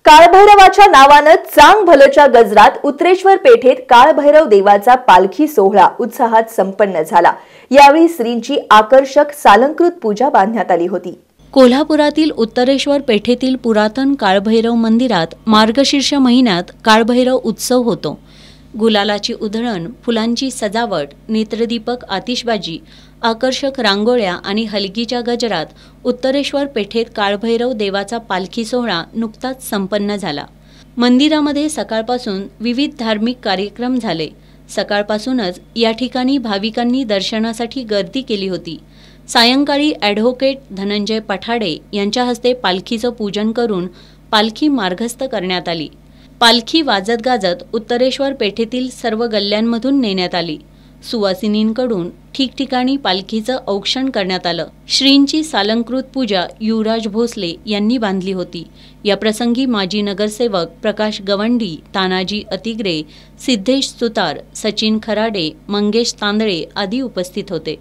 काळभैरवाच्या नावानं चांग भलच्या गजरात उत्तरेश्वर पेठेत काळभैरव देवाचा पालखी सोहळा उत्साहात संपन्न झाला। यावेळी श्रींची आकर्षक सालंकृत पूजा बांधण्यात आली होती। कोल्हापुरातील उत्तरेश्वर पेठेतील पुरातन काळभैरव मंदिरात मार्गशीर्ष महिन्यात काळभैरव उत्सव होतो। गुलालाची उधळण, फुलांची सजावट, नेत्रदीपक आतिषबाजी, आकर्षक रांगोळ्या आणि हलगीच्या गजरात उत्तरेश्वर पेठेत काळभैरव देवाचा पालखी सोहळा नुकताच संपन्न झाला। मंदिरामध्ये सकाळपासून विविध धार्मिक कार्यक्रम झाले। सकाळपासूनच या ठिकाणी भाविकांनी दर्शनासाठी गर्दी केली होती। सायंकाळी ॲडव्होकेट धनंजय पठाडे यांच्या हस्ते पालखीचं पूजन करून पालखी मार्गस्थ करण्यात आली। पालखी वाजत गाजत उत्तरेश्वर पेठेतील सर्व गल्ल्यांमधून नेण्यात आली। सुवासिनींकडून ठिकठिकाणी पालखीचं औक्षण करण्यात आलं। श्रींची सालंकृत पूजा युवराज भोसले यांनी बांधली होती। या प्रसंगी माजी नगरसेवक प्रकाश गवंडी, तानाजी अतिग्रे, सिद्धेश सुतार, सचिन खराडे, मंगेश तांदळे आदी उपस्थित होते।